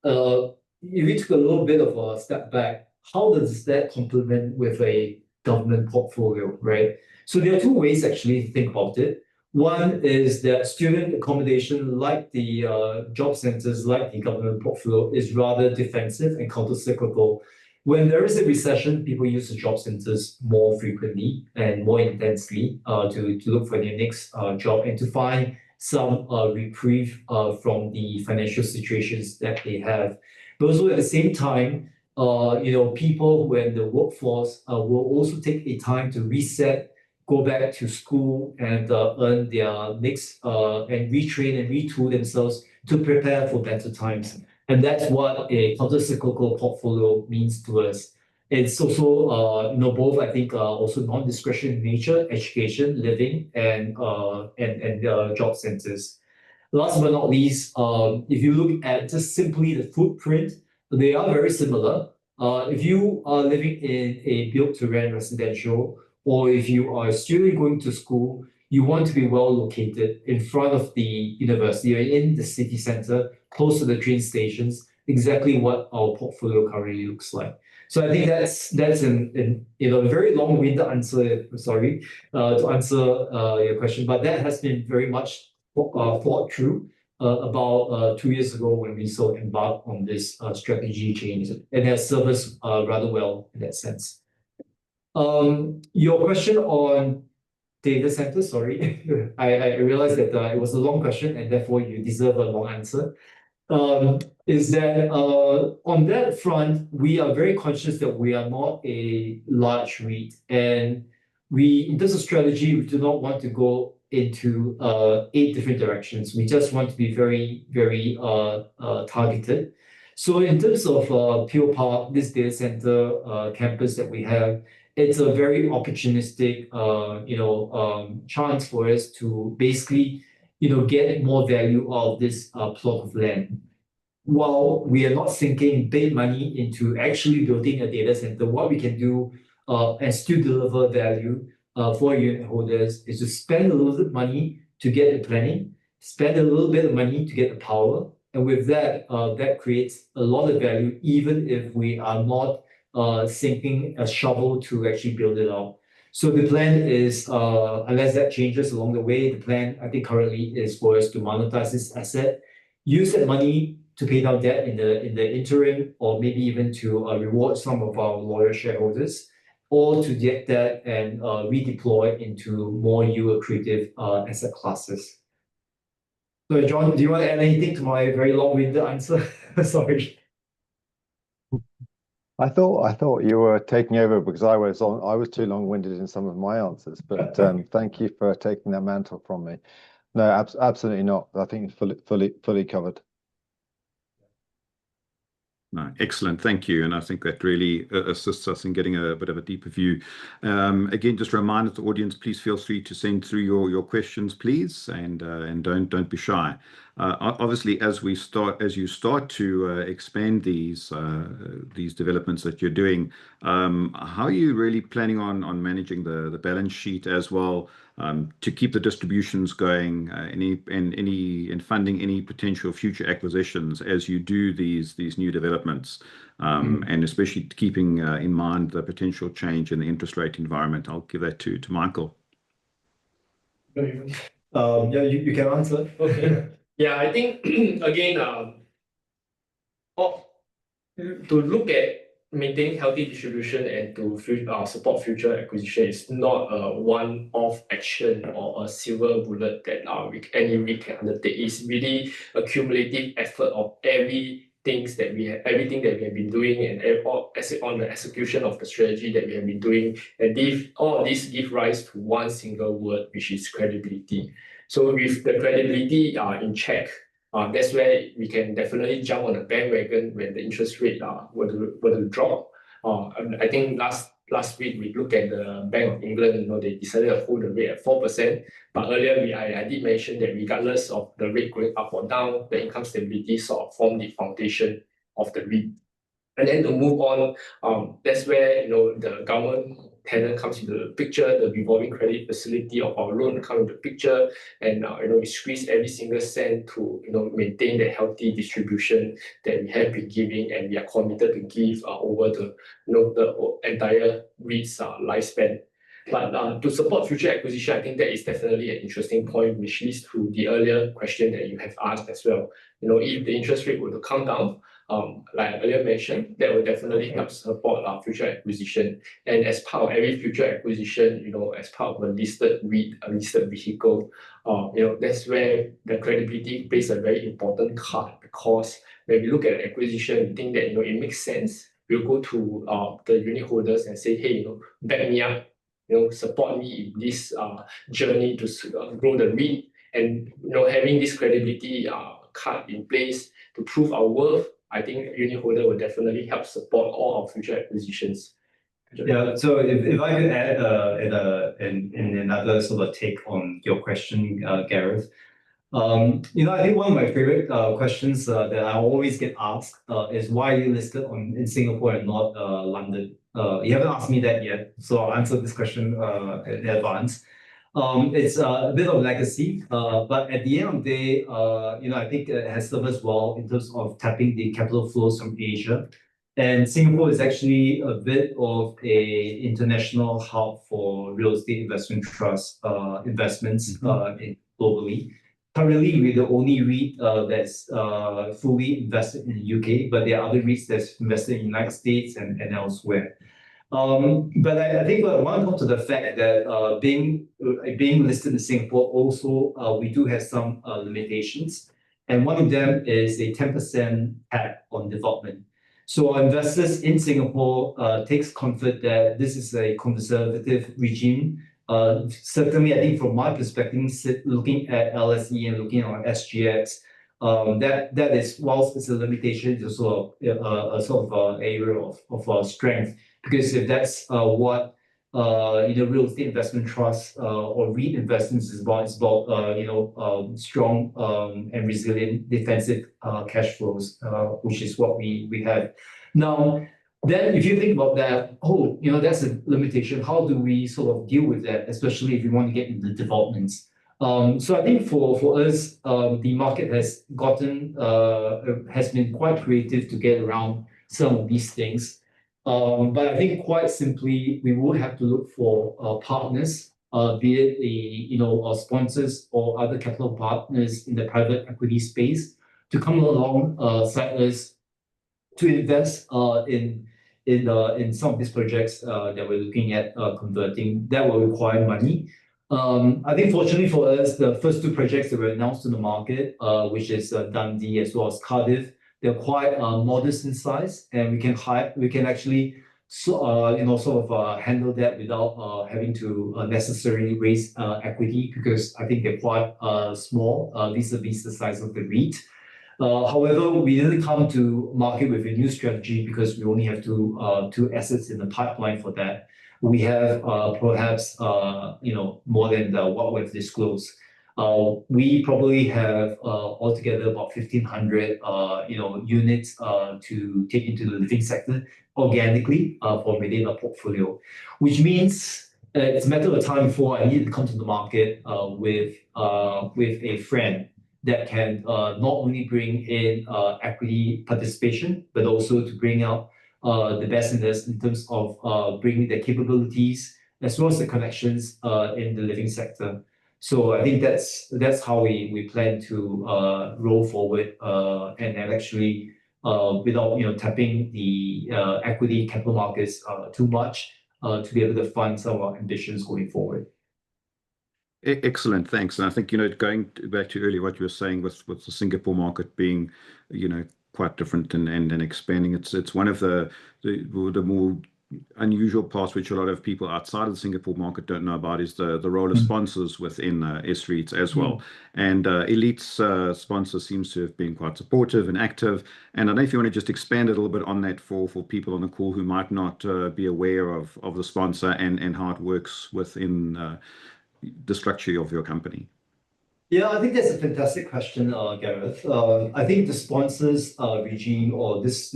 little bit of a step back, how does that complement with a government portfolio, right? So there are two ways actually to think about it. One is that student accommodation, like the job centers, like the government portfolio, is rather defensive and counter-cyclical. When there is a recession, people use the job centers more frequently and more intensely to look for their next job and to find some reprieve from the financial situations that they have. But also at the same time, people when the workforce will also take a time to reset, go back to school and earn their next and retrain and retool themselves to prepare for better times. And that's what a counter-cyclical portfolio means to us. It's also, both, I think, also non-discretionary nature, education, living, and job centers. Last but not least, if you look at just simply the footprint, they are very similar. If you are living in a built-to-rent residential, or if you are a student going to school, you want to be well located in front of the university or in the city center, close to the train stations, exactly what our portfolio currently looks like. So I think that's a very long-winded answer, sorry, to answer your question, but that has been very much thought through about 2 years ago when we sort of embarked on this strategy change, and has served us rather well in that sense. Your question on data centers, sorry, I realized that it was a long question and therefore you deserve a long answer. Is that on that front, we are very conscious that we are not a large REIT, and in terms of strategy, we do not want to go into 8 different directions. We just want to be very, very targeted. So in terms of Pure Park, this data center campus that we have, it's a very opportunistic, chance for us to basically, get more value out of this plot of land. While we are not sinking big money into actually building a data center, what we can do and still deliver value for unit holders is to spend a little bit of money to get the planning, spend a little bit of money to get the power, and with that, that creates a lot of value, even if we are not sinking a shovel to actually build it out. So the plan is, unless that changes along the way, the plan I think currently is for us to monetize this asset, use that money to pay down debt in the interim, or maybe even to reward some of our loyal shareholders, or to get that and redeploy into more yield accretive asset classes. So John, do you want to add anything to my very long-winded answer? Sorry. I thought you were taking over because I was too long-winded in some of my answers, but thank you for taking that mantle from me. No, absolutely not. I think it's fully covered. No, excellent. Thank you. And I think that really assists us in getting a bit of a deeper view. Again, just a reminder to the audience, please feel free to send through your questions, please, and don't be shy. Obviously, as you start to expand these developments that you're doing, how are you really planning on managing the balance sheet as well, to keep the distributions going, and funding any potential future acquisitions as you do these new developments, and especially keeping in mind the potential change in the interest rate environment? I'll give that to Michael. Yeah, you can answer. Okay. Yeah, I think again, to look at maintaining healthy distribution and to support future acquisition is not a one-off action or a silver bullet that any REIT can undertake. It's really a cumulative effort of everything that we have been doing, and on the execution of the strategy that we have been doing, and all of this give rise to one single word, which is credibility. So with the credibility in check, that's where we can definitely jump on the bandwagon when the interest rate were to drop. I think last week we looked at the Bank of England. They decided to hold the rate at 4%. But earlier I did mention that regardless of the rate going up or down, the income stability sort of formed the foundation of the REIT. And then to move on, that's where the government tenant comes into the picture, the revolving credit facility of our loan comes into the picture, and we squeeze every single cent to maintain the healthy distribution that we have been giving, and we are committed to give over the entire REIT's lifespan. But to support future acquisition, I think that is definitely an interesting point, which leads to the earlier question that you have asked as well. If the interest rate were to come down, like I earlier mentioned, that will definitely help support our future acquisition. And as part of every future acquisition, as part of a listed REIT, a listed vehicle, that's where the credibility plays a very important card, because when we look at acquisition, we think that it makes sense. We'll go to the unit holders and say, hey, back me up, support me in this journey to grow the REIT, and having this credibility card in place to prove our worth. I think unit holder will definitely help support all our future acquisitions. Yeah, so if I could add in another sort of take on your question, Garreth. I think one of my favorite questions that I always get asked is why are you listed in Singapore and not London? You haven't asked me that yet, so I'll answer this question in advance. It's a bit of legacy, but at the end of the day, I think it has served us well in terms of tapping the capital flows from Asia. And Singapore is actually a bit of a international hub for real estate investment trust investments globally. Currently, we're the only REIT that's fully invested in the UK, but there are other REITs that's invested in the United States and elsewhere. But I think I want to come to the fact that being listed in Singapore also, we do have some limitations. And one of them is a 10% cap on development. So our investors in Singapore takes comfort that this is a conservative regime. Certainly, I think from my perspective, looking at LSE and looking at SGX, that is, whilst it's a limitation, it's also a sort of area of strength. Because if that's what real estate investment trust or REIT investments is about, it's about strong and resilient defensive cash flows, which is what we have. Now, then if you think about that, that's a limitation. How do we sort of deal with that, especially if we want to get into developments? So I think for us, the market has been quite creative to get around some of these things. But I think quite simply, we will have to look for partners, be it sponsors or other capital partners in the private equity space, to come alongside us to invest in some of these projects that we're looking at converting. That will require money. I think fortunately for us, the first two projects that were announced in the market, which is Dundee as well as Cardiff, they're quite modest in size, and we can actually handle that without having to necessarily raise equity, because I think they're quite small vis-a-vis the size of the REIT. However, we didn't come to market with a new strategy because we only have two assets in the pipeline for that. We have perhaps more than what we've disclosed. We probably have altogether about 1,500 units to take into the living sector organically from within our portfolio, which means it's a matter of time before I need to come to the market with a friend that can not only bring in equity participation, but also to bring out the best in this in terms of bringing the capabilities as well as the connections in the living sector. So I think that's how we plan to roll forward and actually without tapping the equity capital markets too much to be able to fund some of our ambitions going forward. Excellent, thanks. And I think going back to earlier what you were saying with the Singapore market being quite different and expanding, it's one of the more unusual parts which a lot of people outside of the Singapore market don't know about is the role of sponsors within S-REITs as well. And Elite's sponsor seems to have been quite supportive and active. And I don't know if you want to just expand a little bit on that for people on the call who might not be aware of the sponsor and how it works within the structure of your company. Yeah, I think that's a fantastic question, Garreth. I think the sponsors regime or this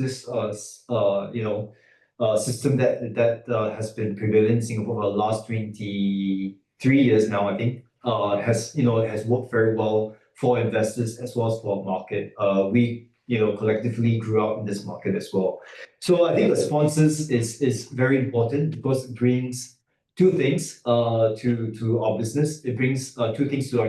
system that has been prevalent in Singapore for the last 23 years now, I think, has worked very well for investors as well as for our market. We collectively grew up in this market as well. So I think the sponsors is very important because it brings two things to our business. It brings two things to our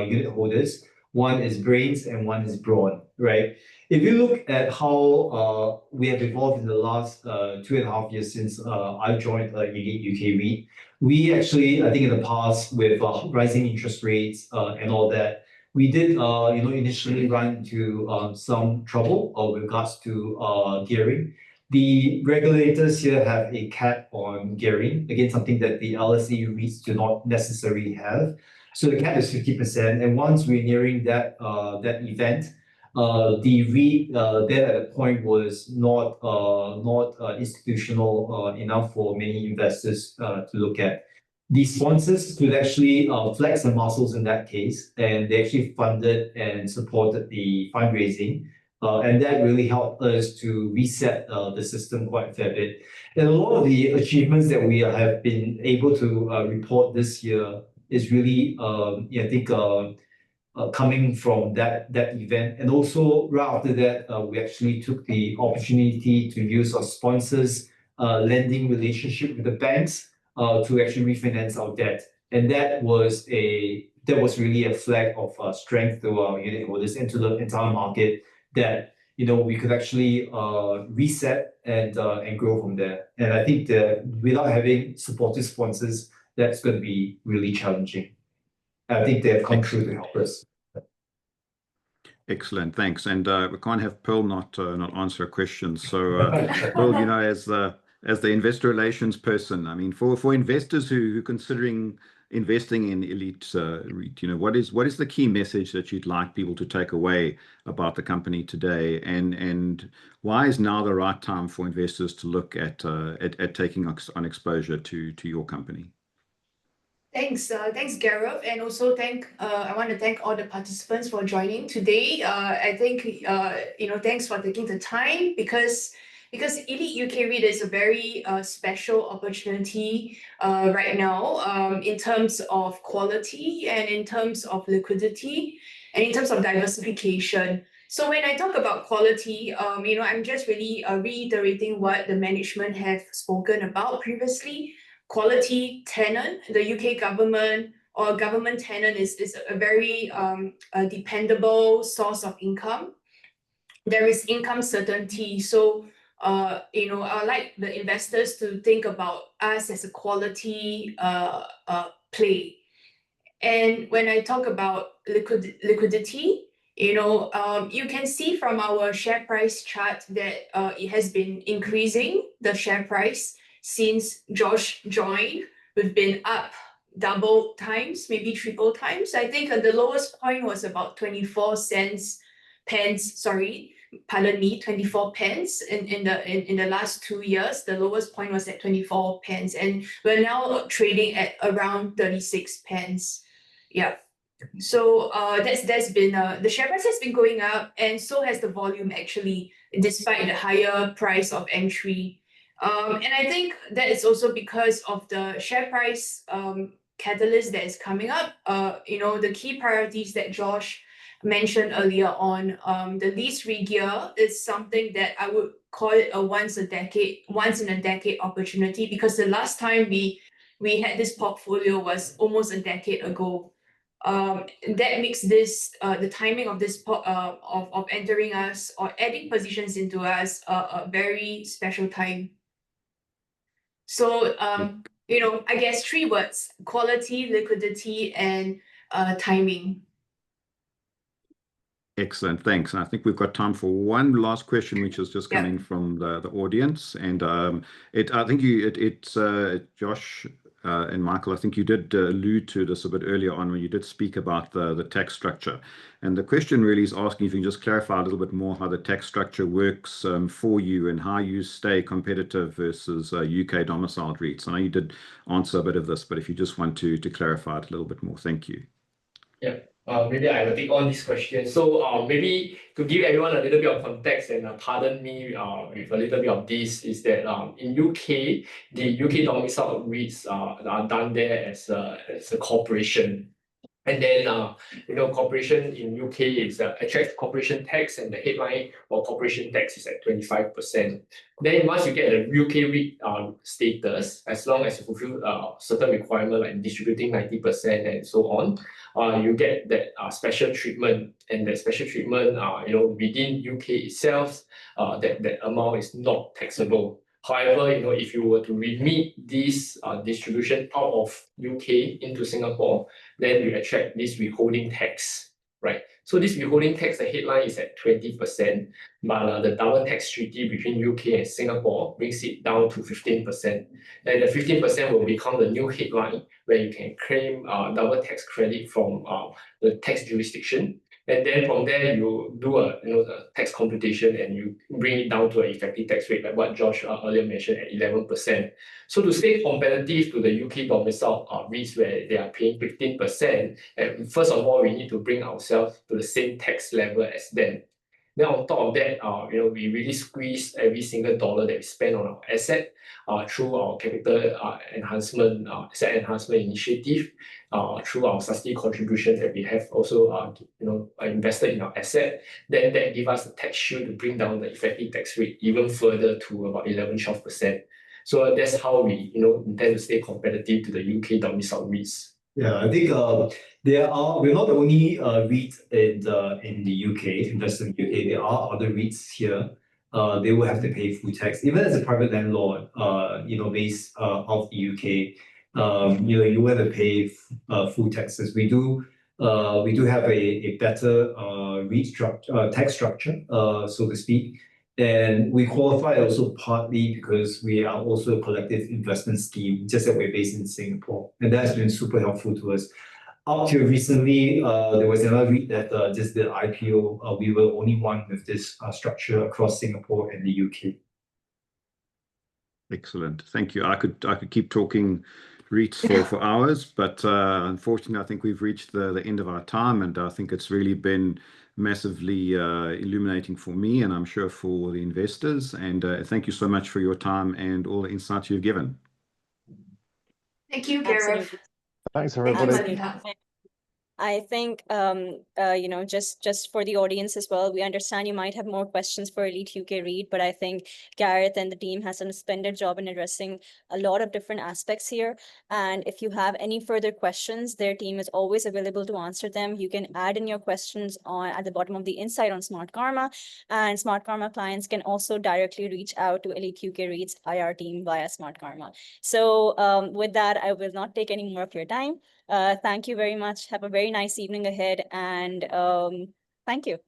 unit holders. One is brains and one is brawn, right? If you look at how we have evolved in the last 2.5 years since I joined Elite UK REIT, we actually, I think in the past with rising interest rates and all that, we did initially run into some trouble with regards to gearing. The regulators here have a cap on gearing, again, something that the LSE REITs do not necessarily have. So the cap is 50%. And once we're nearing that event, the REIT then at the point was not institutional enough for many investors to look at. The sponsors could actually flex their muscles in that case, and they actually funded and supported the fundraising. And that really helped us to reset the system quite a fair bit. And a lot of the achievements that we have been able to report this year is really, I think, coming from that event. And also right after that, we actually took the opportunity to use our sponsors' lending relationship with the banks to actually refinance our debt. And that was really a flag of strength to our unit holders and to the entire market, that we could actually reset and grow from there. And I think that without having supportive sponsors, that's going to be really challenging. I think they have come through to help us. Excellent, thanks. And we can't have Pearl not answer a question. So, Pearl, you know, as the investor relations person, I mean, for investors who are considering investing in Elite REIT, you know, what is the key message that you'd like people to take away about the company today, and why is now the right time for investors to look at taking on exposure to your company? Thanks, Garreth, and also I want to thank all the participants for joining today. I think thanks for taking the time because Elite UK REIT is a very special opportunity right now in terms of quality and in terms of liquidity and in terms of diversification. So when I talk about quality, I'm just really reiterating what the management have spoken about previously. Quality tenant, the UK government or government tenant is a very dependable source of income. There is income certainty. So, I like the investors to think about us as a quality play. And when I talk about liquidity, you can see from our share price chart that it has been increasing, the share price, since Josh joined. We've been up double times, maybe triple times. I think the lowest point was about 24 pence, 24 pence in the last 2 years. The lowest point was at 24 pence, and we're now trading at around 36 pence. Yeah. So that's been the share price has been going up, and so has the volume actually, despite the higher price of entry. And I think that is also because of the share price catalyst that is coming up. The key priorities that Josh mentioned earlier on, the lease regear is something that I would call it a once in a decade opportunity, because the last time we had this portfolio was almost a decade ago. That makes this the timing of this of entering us or adding positions into us a very special time. So I guess 3 words: quality, liquidity, and timing. Excellent, thanks. And I think we've got time for one last question, which is just coming from the audience. And I think it's Josh and Michael, I think you did allude to this a bit earlier on when you did speak about the tax structure. And the question really is asking if you can just clarify a little bit more how the tax structure works for you and how you stay competitive versus UK domiciled REITs. I know you did answer a bit of this, but if you just want to clarify it a little bit more, thank you. Yeah. Maybe I will take on this question. So maybe to give everyone a little bit of context, and pardon me with a little bit of this, is that in UK, the UK domiciled REITs are done there as a corporation. And then, corporation in UK is attracts corporation tax, and the headline for corporation tax is at 25%. Then once you get the UK REIT status, as long as you fulfill certain requirement like distributing 90% and so on, you get that special treatment. And that special treatment, within UK itself, that amount is not taxable. However, if you were to remit this distribution out of UK into Singapore, then you attract this withholding tax, right? So this withholding tax, the headline is at 20%, but the double tax treaty between UK and Singapore brings it down to 15%. And the 15% will become the new headline where you can claim double tax credit from the tax jurisdiction. And then from there, you do the tax computation and you bring it down to an effective tax rate, like what Josh earlier mentioned, at 11%. So to stay competitive to the UK domicile REITs where they are paying 15%, and first of all, we need to bring ourselves to the same tax level as them. Then on top of that, we really squeeze every single dollar that we spend on our asset through our capital asset enhancement initiative, through our subsidy contribution that we have also invested in our asset. Then that gives us a tax shield to bring down the effective tax rate even further to about 11-12%. So that's how we intend to stay competitive to the UK domicile REITs. Yeah, I think we're not the only REIT in the UK, invested in the UK. There are other REITs here. They will have to pay full tax, even as a private landlord. Based of the UK, you will have to pay full taxes. We do have a better REIT structure, tax structure, so to speak. And we qualify also partly because we are also a collective investment scheme, just that we're based in Singapore. And that's been super helpful to us. Up till recently, there was another REIT that just did IPO. We were only one with this structure across Singapore and the UK. Excellent. Thank you. I could keep talking REITs for hours, but unfortunately, I think we've reached the end of our time, and I think it's really been massively illuminating for me, and I'm sure for the investors. And thank you so much for your time and all the insights you've given. Thank you, Garreth. Absolutely. Thanks, Thank you, everybody. Maliha. I think, just for the audience as well, we understand you might have more questions for Elite UK REIT, but I think Garreth and the team has done a splendid job in addressing a lot of different aspects here. And if you have any further questions, their team is always available to answer them. You can add in your questions at the bottom of the insight on Smartkarma, and Smartkarma clients can also directly reach out to Elite UK REIT's IR team via Smartkarma. So with that, I will not take any more of your time. Thank you very much. Have a very nice evening ahead, and thank you.